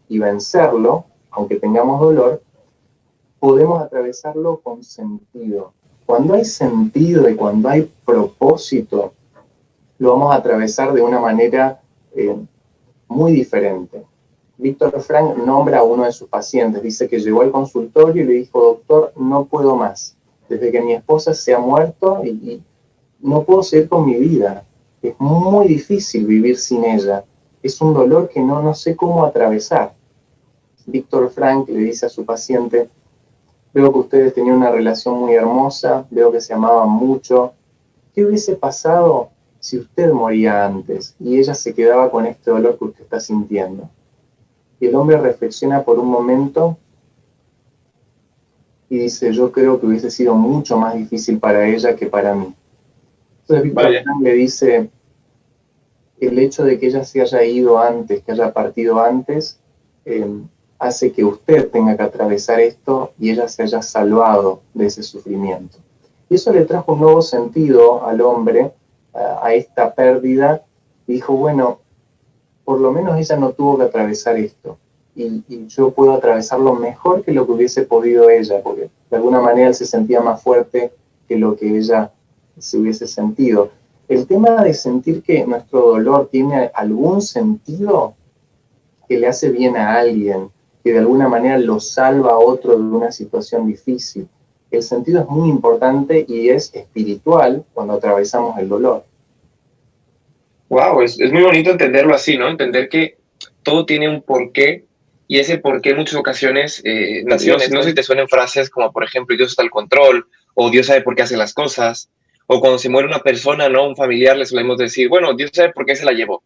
y vencerlo, aunque tengamos dolor, podemos atravesarlo con sentido. Cuando hay sentido y cuando hay propósito, lo vamos a atravesar de una manera muy diferente. Víctor Frank nombra a uno de sus pacientes, dice que llegó al consultorio y le dijo: doctor, no puedo más. Desde que mi esposa se ha muerto y no puedo seguir con mi vida. Es muy difícil vivir sin ella. Es un dolor que no sé cómo atravesar. Víctor Frank le dice a su paciente: veo que ustedes tenían una relación muy hermosa, veo que se amaban mucho. ¿Qué hubiese pasado si usted moría antes y ella se quedaba con este dolor que usted está sintiendo? Y el hombre reflexiona por un momento y dice: yo creo que hubiese sido mucho más difícil para ella que para mí. Entonces Víctor Frank le dice: el hecho de que ella se haya ido antes, que haya partido antes, hace que usted tenga que atravesar esto y ella se haya salvado de ese sufrimiento. Y eso le trajo un nuevo sentido al hombre, a esta pérdida, y dijo: bueno, por lo menos ella no tuvo que atravesar esto, y yo puedo atravesarlo mejor que lo que hubiese podido ella, porque de alguna manera él se sentía más fuerte que lo que ella se hubiese sentido. El tema de sentir que nuestro dolor tiene algún sentido que le hace bien a alguien, que de alguna manera lo salva a otro de una situación difícil. El sentido es muy importante y es espiritual cuando atravesamos el dolor. Wow, es muy bonito entenderlo así, ¿no? Entender que todo tiene un porqué y ese porqué en muchas ocasiones nació, no sé si te suenan frases como, por ejemplo, Dios está al control, o Dios sabe por qué hace las cosas, o cuando se muere una persona, ¿no? Un familiar, le solemos decir, bueno, Dios sabe por qué se la llevó.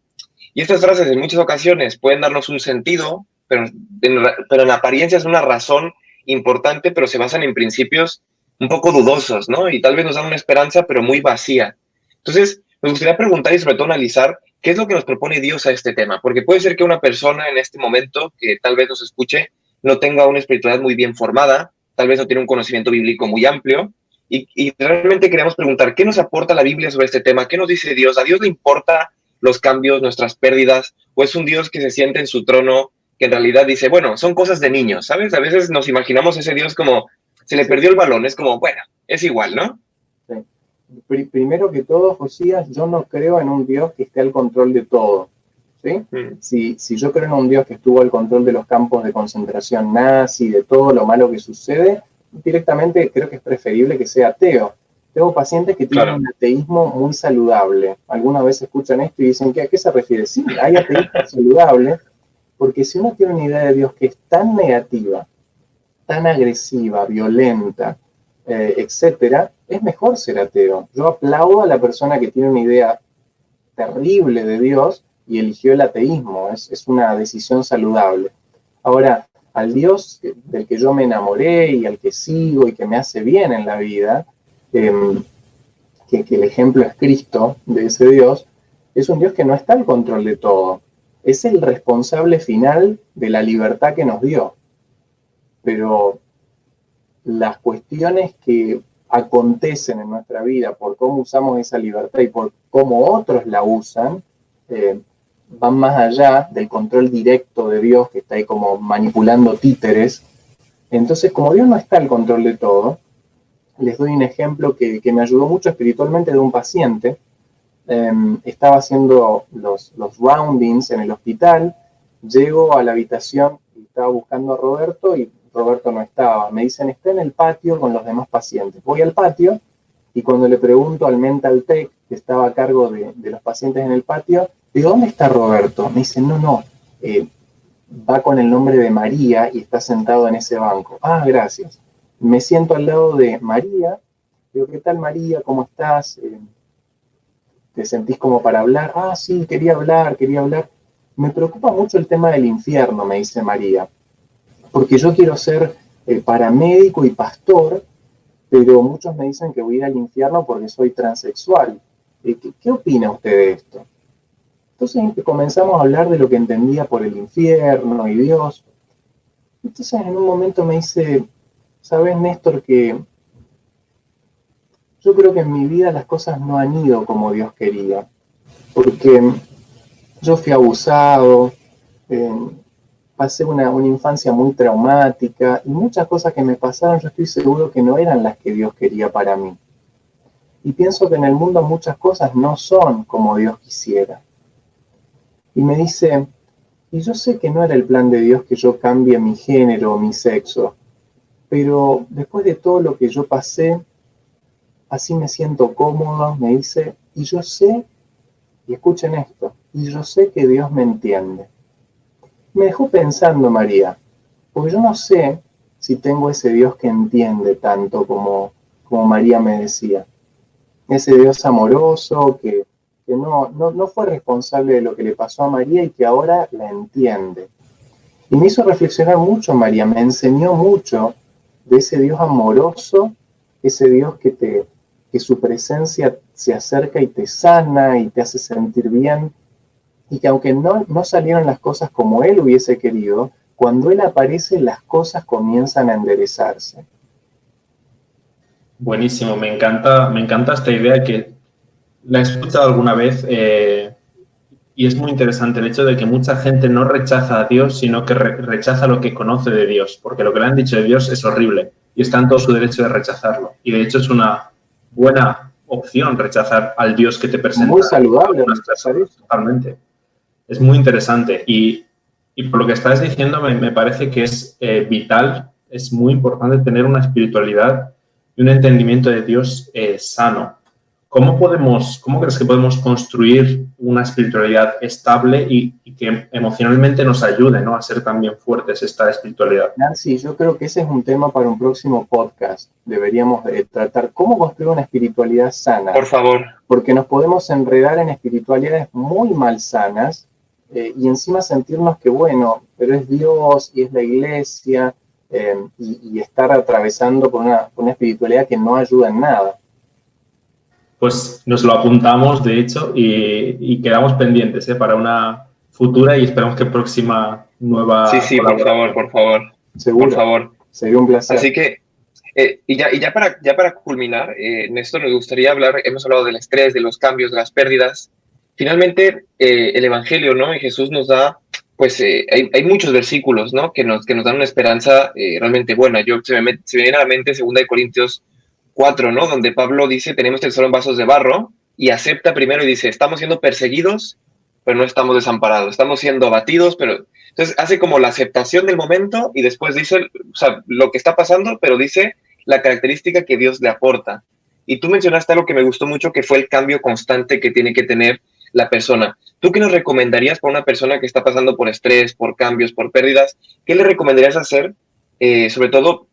Y estas frases en muchas ocasiones pueden darnos un sentido, pero en apariencia es una razón importante, pero se basan en principios un poco dudosos, ¿no? Y tal vez nos dan una esperanza, pero muy vacía. Entonces, me gustaría preguntar y sobre todo analizar ¿qué es lo que nos propone Dios a este tema? Porque puede ser que una persona en este momento, que tal vez nos escuche, no tenga una espiritualidad muy bien formada, tal vez no tiene un conocimiento bíblico muy amplio, y realmente queremos preguntar, ¿qué nos aporta la Biblia sobre este tema? ¿Qué nos dice Dios? ¿A Dios le importa los cambios, nuestras pérdidas? ¿O es un Dios que se siente en su trono, que en realidad dice, bueno, son cosas de niños, ¿sabes? A veces nos imaginamos ese Dios como, se le perdió el balón, es como, bueno, es igual, ¿no? Sí. Primero que todo, Josías, yo no creo en un Dios que esté al control de todo. ¿Sí? Si yo creo en un Dios que estuvo al control de los campos de concentración nazi, de todo lo malo que sucede, directamente creo que es preferible que sea ateo. Tengo pacientes que tienen un ateísmo muy saludable. Algunas veces escuchan esto y dicen, ¿a qué se refiere? Sí, hay ateísmo saludable, porque si uno tiene una idea de Dios que es tan negativa, tan agresiva, violenta, etcétera, es mejor ser ateo. Yo aplaudo a la persona que tiene una idea terrible de Dios y eligió el ateísmo. Es una decisión saludable. Ahora, al Dios del que yo me enamoré y al que sigo y que me hace bien en la vida, que el ejemplo es Cristo de ese Dios, es un Dios que no está al control de todo. Es el responsable final de la libertad que nos dio. Pero las cuestiones que acontecen en nuestra vida por cómo usamos esa libertad y por cómo otros la usan, van más allá del control directo de Dios, que está ahí como manipulando títeres. Entonces, como Dios no está al control de todo, les doy un ejemplo que me ayudó mucho espiritualmente de un paciente. Estaba haciendo los roundings en el hospital, llego a la habitación y estaba buscando a Roberto y Roberto no estaba. Me dicen, está en el patio con los demás pacientes. Voy al patio y cuando le pregunto al mental tech que estaba a cargo de los pacientes en el patio, digo, ¿dónde está Roberto? Me dicen, no, va con el nombre de María y está sentado en ese banco. Ah, gracias. Me siento al lado de María. Digo, ¿qué tal, María? ¿Cómo estás? ¿Te sentís como para hablar? Ah, sí, quería hablar. Me preocupa mucho el tema del infierno, me dice María, porque yo quiero ser paramédico y pastor, pero muchos me dicen que voy a ir al infierno porque soy transexual. ¿Qué opina usted de esto? Entonces comenzamos a hablar de lo que entendía por el infierno y Dios. Entonces en un momento me dice, ¿sabes, Néstor, que yo creo que en mi vida las cosas no han ido como Dios quería? Porque yo fui abusado, pasé una infancia muy traumática y muchas cosas que me pasaron yo estoy seguro que no eran las que Dios quería para mí. Y pienso que en el mundo muchas cosas no son como Dios quisiera. Y me dice, y yo sé que no era el plan de Dios que yo cambie mi género o mi sexo, pero después de todo lo que yo pasé, así me siento cómodo, me dice, y yo sé, y escuchen esto, y yo sé que Dios me entiende. Me dejó pensando, María, porque yo no sé si tengo ese Dios que entiende tanto como María me decía. Ese Dios amoroso que no fue responsable de lo que le pasó a María y que ahora la entiende. Y me hizo reflexionar mucho, María, me enseñó mucho de ese Dios amoroso, ese Dios que su presencia se acerca y te sana y te hace sentir bien, y que aunque no salieron las cosas como Él hubiese querido, cuando Él aparece las cosas comienzan a enderezarse. Buenísimo, me encanta esta idea que la he escuchado alguna vez y es muy interesante el hecho de que mucha gente no rechaza a Dios, sino que rechaza lo que conoce de Dios, porque lo que le han dicho de Dios es horrible y está en todo su derecho de rechazarlo. Y de hecho es una buena opción rechazar al Dios que te presenta. Muy saludable rechazar eso. Totalmente. Es muy interesante y por lo que estás diciendo me parece que es vital, es muy importante tener una espiritualidad y un entendimiento de Dios sano. ¿Cómo crees que podemos construir una espiritualidad estable y que emocionalmente nos ayude, ¿no?, a ser también fuertes esta espiritualidad? Sí, yo creo que ese es un tema para un próximo podcast. Deberíamos tratar cómo construir una espiritualidad sana. Por favor. Porque nos podemos enredar en espiritualidades muy malsanas y encima sentirnos que, bueno, pero es Dios y es la iglesia y estar atravesando por una espiritualidad que no ayuda en nada. pues nos lo apuntamos, de hecho, y quedamos pendientes para una futura y esperamos que próxima nueva Sí, por colaboración. favor, por favor. Seguro. Por favor. Sería un placer. Así que, y ya para culminar, Néstor, nos gustaría hablar, hemos hablado del estrés, de los cambios, de las pérdidas. Finalmente, el Evangelio, ¿no? Y Jesús nos da, pues, hay muchos versículos, ¿no? Que nos dan una esperanza realmente buena. Se me viene a la mente 2 Corintios 4, ¿no? Donde Pablo dice, tenemos tesoro en vasos de barro, y acepta primero y dice, estamos siendo perseguidos, pero no estamos desamparados. Estamos siendo abatidos, pero... Entonces hace como la aceptación del momento y después dice, o sea, lo que está pasando, pero dice la característica que Dios le aporta. Y tú mencionaste algo que me gustó mucho, que fue el cambio constante que tiene que tener la persona. ¿Tú qué nos recomendarías para una persona que está pasando por estrés, por cambios, por pérdidas? ¿Qué le recomendarías hacer? Sobre todo,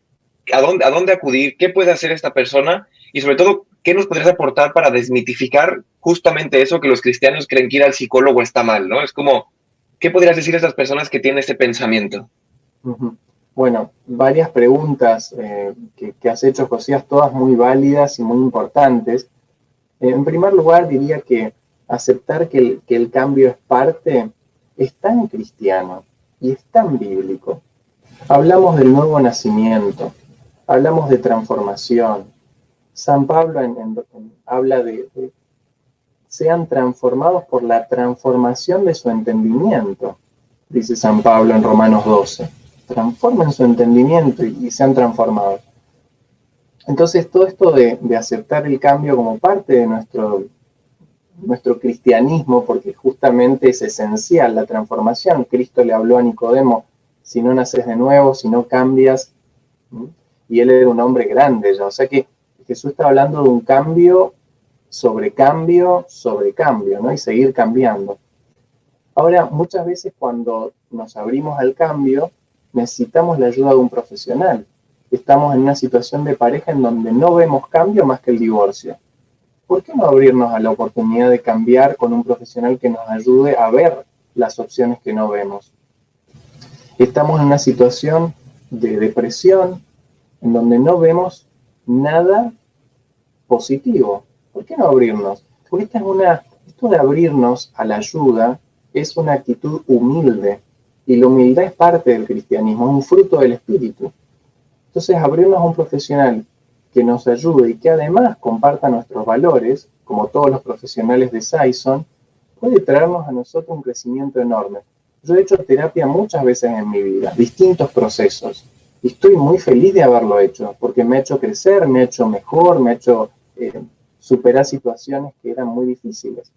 ¿a dónde acudir? ¿Qué puede hacer esta persona? Y sobre todo, ¿qué nos podrías aportar para desmitificar justamente eso que los cristianos creen que ir al psicólogo está mal, ¿no? Es como, ¿qué podrías decir a estas personas que tienen este pensamiento? Bueno, varias preguntas que has hecho, Josías, todas muy válidas y muy importantes. En primer lugar, diría que aceptar que el cambio es parte es tan cristiano y es tan bíblico. Hablamos del nuevo nacimiento, hablamos de transformación. San Pablo habla de sean transformados por la transformación de su entendimiento, dice San Pablo en Romanos 12. Transformen su entendimiento y sean transformados. Entonces, todo esto de aceptar el cambio como parte de nuestro cristianismo, porque justamente es esencial la transformación. Cristo le habló a Nicodemo, si no naces de nuevo, si no cambias, y él era un hombre grande ya. O sea que Jesús está hablando de un cambio sobre cambio, ¿no? Y seguir cambiando. Ahora, muchas veces cuando nos abrimos al cambio, necesitamos la ayuda de un profesional. Estamos en una situación de pareja en donde no vemos cambio más que el divorcio. ¿Por qué no abrirnos a la oportunidad de cambiar con un profesional que nos ayude a ver las opciones que no vemos? Estamos en una situación de depresión en donde no vemos nada positivo. ¿Por qué no abrirnos? Porque esto de abrirnos a la ayuda es una actitud humilde, y la humildad es parte del cristianismo, es un fruto del espíritu. Entonces, abrirnos a un profesional que nos ayude y que además comparta nuestros valores, como todos los profesionales de Saison, puede traernos a nosotros un crecimiento enorme. Yo he hecho terapia muchas veces en mi vida, distintos procesos, y estoy muy feliz de haberlo hecho, porque me ha hecho crecer, me ha hecho mejor, me ha hecho superar situaciones que eran muy difíciles.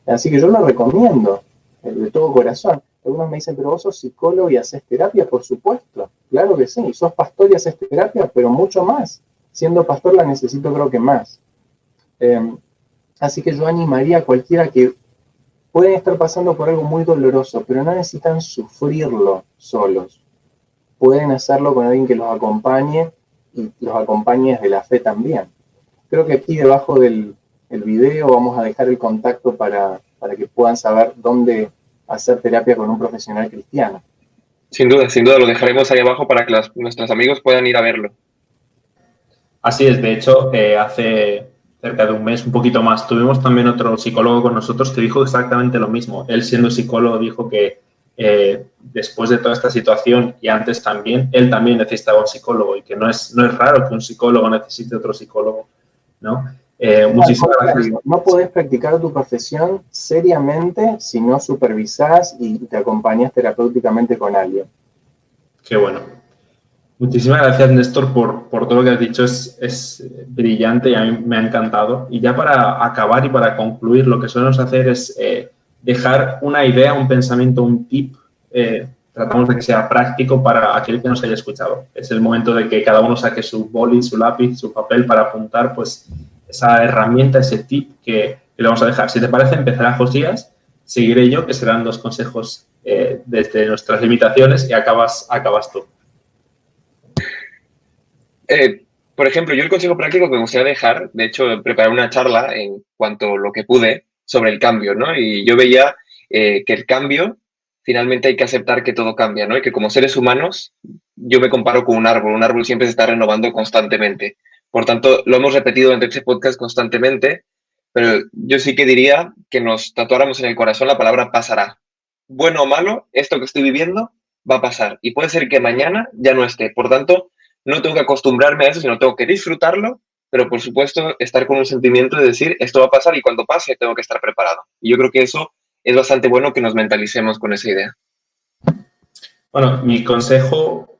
Así que yo lo recomiendo, de todo corazón. Algunos me dicen, pero vos sos psicólogo y haces terapia. Por supuesto, claro que sí. Sos pastor y haces terapia, pero mucho más. Siendo pastor la necesito, creo que más. Así que yo animaría a cualquiera que pueden estar pasando por algo muy doloroso, pero no necesitan sufrirlo solos. Pueden hacerlo con alguien que los acompañe y los acompañe desde la fe también. Creo que aquí debajo del video vamos a dejar el contacto para que puedan saber dónde hacer terapia con un profesional cristiano. Sin duda, lo dejaremos ahí abajo para que nuestros amigos puedan ir a verlo. Así es, de hecho, hace cerca de un mes, un poquito más, tuvimos también otro psicólogo con nosotros que dijo exactamente lo mismo. Él, siendo psicólogo, dijo que después de toda esta situación y antes también, él también necesitaba un psicólogo y que no es raro que un psicólogo necesite otro psicólogo, ¿no? Muchísimas gracias. No podés practicar tu profesión seriamente si no supervisás y te acompañas terapéuticamente con alguien. Qué bueno. Muchísimas gracias, Néstor, por todo lo que has dicho. Es brillante y a mí me ha encantado. Y ya para acabar y para concluir, lo que solemos hacer es dejar una idea, un pensamiento, un tip. Tratamos de que sea práctico para aquel que nos haya escuchado. Es el momento de que cada uno saque su boli, su lápiz, su papel para apuntar, pues, esa herramienta, ese tip que le vamos a dejar. Si te parece, empezará Josías, seguiré yo, que serán 2 consejos desde nuestras limitaciones, y acabas tú. Por ejemplo, yo el consejo práctico que me gustaría dejar, de hecho, preparé una charla en cuanto a lo que pude sobre el cambio, ¿no? Y yo veía que el cambio, finalmente hay que aceptar que todo cambia, ¿no? Y que como seres humanos, yo me comparo con un árbol siempre se está renovando constantemente. Por tanto, lo hemos repetido en este podcast constantemente, pero yo sí que diría que nos tatuáramos en el corazón la palabra pasará. Bueno o malo, esto que estoy viviendo va a pasar y puede ser que mañana ya no esté. Por tanto, no tengo que acostumbrarme a eso, sino tengo que disfrutarlo, pero por supuesto estar con un sentimiento de decir esto va a pasar y cuando pase tengo que estar preparado. Y yo creo que eso es bastante bueno que nos mentalicemos con esa idea. Bueno, mi consejo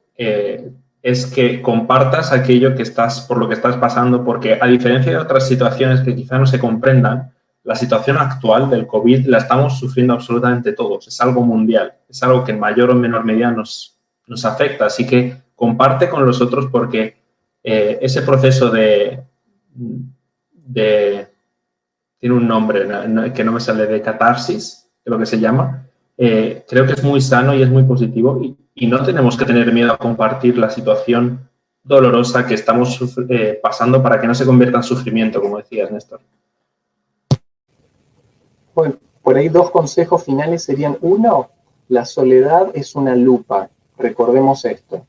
es que compartas aquello que estás, por lo que estás pasando, porque a diferencia de otras situaciones que quizá no se comprendan, la situación actual del COVID la estamos sufriendo absolutamente todos. Es algo mundial, es algo que en mayor o menor medida nos afecta. Así que comparte con los otros porque ese proceso tiene un nombre que no me sale, de catarsis, creo que se llama. Creo que es muy sano y es muy positivo y no tenemos que tener miedo a compartir la situación dolorosa que estamos pasando para que no se convierta en sufrimiento, como decías, Néstor. Bueno, por ahí 2 consejos finales serían: 1, la soledad es una lupa, recordemos esto.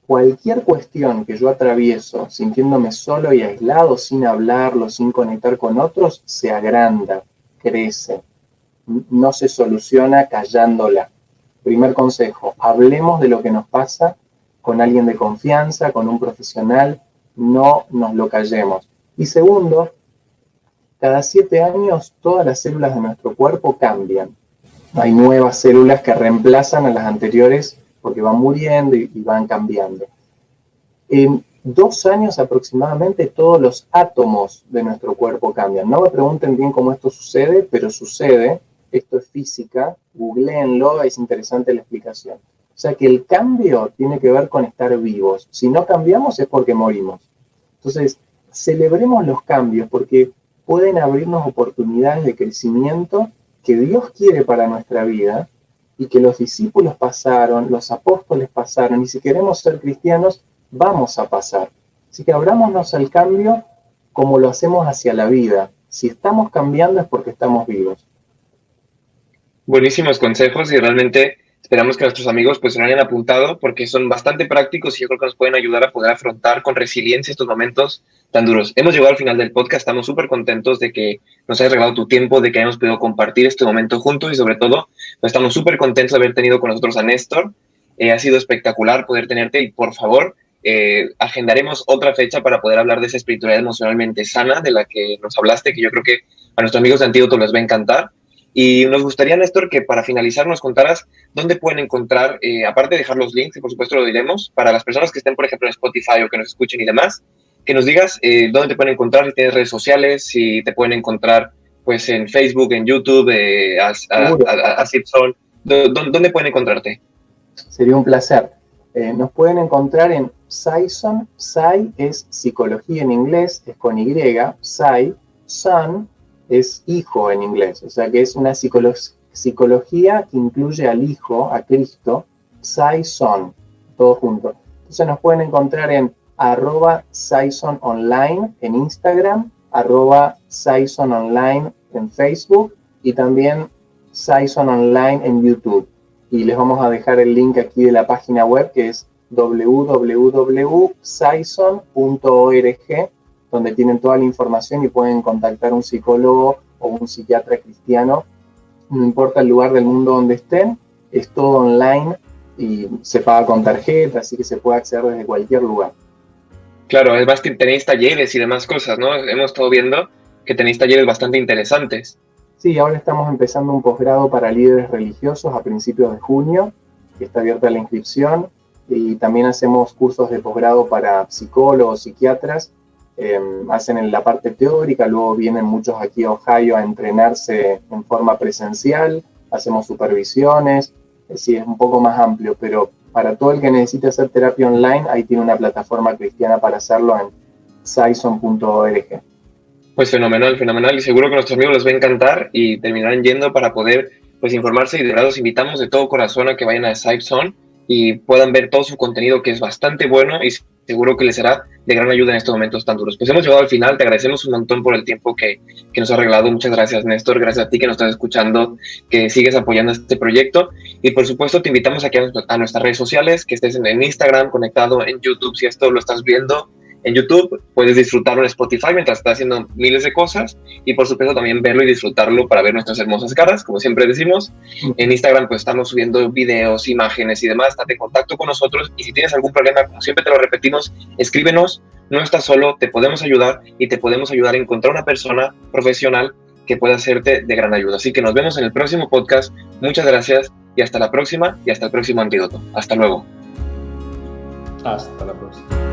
Cualquier cuestión que yo atravieso sintiéndome solo y aislado, sin hablarlo, sin conectar con otros, se agranda, crece. No se soluciona callándola. Primer consejo: hablemos de lo que nos pasa con alguien de confianza, con un profesional, no nos lo callemos. Y segundo, cada 7 años todas las células de nuestro cuerpo cambian. Hay nuevas células que reemplazan a las anteriores porque van muriendo y van cambiando. En 2 años aproximadamente todos los átomos de nuestro cuerpo cambian. No me pregunten bien cómo esto sucede, pero sucede. Esto es física, googleenlo, es interesante la explicación. O sea que el cambio tiene que ver con estar vivos. Si no cambiamos es porque morimos. Entonces, celebremos los cambios porque pueden abrirnos oportunidades de crecimiento que Dios quiere para nuestra vida y que los discípulos pasaron, los apóstoles pasaron, y si queremos ser cristianos, vamos a pasar. Así que abrámonos al cambio como lo hacemos hacia la vida. Si estamos cambiando es porque estamos vivos. Buenísimos consejos y realmente esperamos que nuestros amigos pues se lo hayan apuntado porque son bastante prácticos y yo creo que nos pueden ayudar a poder afrontar con resiliencia estos momentos tan duros. Hemos llegado al final del podcast, estamos súper contentos de que nos hayas regalado tu tiempo, de que hayamos podido compartir este momento juntos y sobre todo pues, estamos súper contentos de haber tenido con nosotros a Néstor. Ha sido espectacular poder tenerte y por favor agendaremos otra fecha para poder hablar de esa espiritualidad emocionalmente sana de la que nos hablaste, que yo creo que a nuestros amigos de Antídoto les va a encantar. Y nos gustaría, Néstor, que para finalizar nos contaras dónde pueden encontrar, aparte de dejar los links, y por supuesto lo diremos, para las personas que estén, por ejemplo, en Spotify o que nos escuchen y demás, que nos digas dónde te pueden encontrar, si tienes redes sociales, si te pueden encontrar pues en Facebook, en YouTube, a Simpson, ¿dónde pueden encontrarte? Sería un placer. Nos pueden encontrar en Saison. Sai es psicología en inglés, es con Y. Sai, son es hijo en inglés, o sea que es una psicología que incluye al hijo, a Cristo. Saison, todo junto. Entonces nos pueden encontrar en @saisononline en Instagram, @saisononline en Facebook y también Saison Online en YouTube. Y les vamos a dejar el link aquí de la página web que es www.saison.org, donde tienen toda la información y pueden contactar a un psicólogo o un psiquiatra cristiano. No importa el lugar del mundo donde estén, es todo online y se paga con tarjeta, así que se puede acceder desde cualquier lugar. Claro, además tenéis talleres y demás cosas, ¿no? Hemos estado viendo que tenéis talleres bastante interesantes. Sí, ahora estamos empezando un posgrado para líderes religiosos a principios de junio, que está abierta la inscripción, y también hacemos cursos de posgrado para psicólogos, psiquiatras. Hacen en la parte teórica, luego vienen muchos aquí a Ohio a entrenarse en forma presencial, hacemos supervisiones, sí, es un poco más amplio, pero para todo el que necesite hacer terapia online, ahí tiene una plataforma cristiana para hacerlo en saison.org. Pues fenomenal, fenomenal, y seguro que a nuestros amigos les va a encantar y terminarán yendo para poder pues informarse, y de verdad los invitamos de todo corazón a que vayan a Saison y puedan ver todo su contenido, que es bastante bueno y seguro que les será de gran ayuda en estos momentos tan duros. Pues hemos llegado al final, te agradecemos un montón por el tiempo que nos ha regalado. Muchas gracias, Néstor, gracias a ti que nos estás escuchando, que sigues apoyando este proyecto, y por supuesto te invitamos aquí a nuestras redes sociales, que estés en Instagram conectado, en YouTube si esto lo estás viendo, en YouTube, puedes disfrutarlo en Spotify mientras estás haciendo miles de cosas y por supuesto también verlo y disfrutarlo para ver nuestras hermosas caras, como siempre decimos. En Instagram pues estamos subiendo videos, imágenes y demás, estate en contacto con nosotros y si tienes algún problema, como siempre te lo repetimos, escríbenos, no estás solo, te podemos ayudar y te podemos ayudar a encontrar una persona profesional que pueda hacerte de gran ayuda. Así que nos vemos en el próximo podcast, muchas gracias y hasta la próxima y hasta el próximo antídoto. Hasta luego. Hasta la próxima.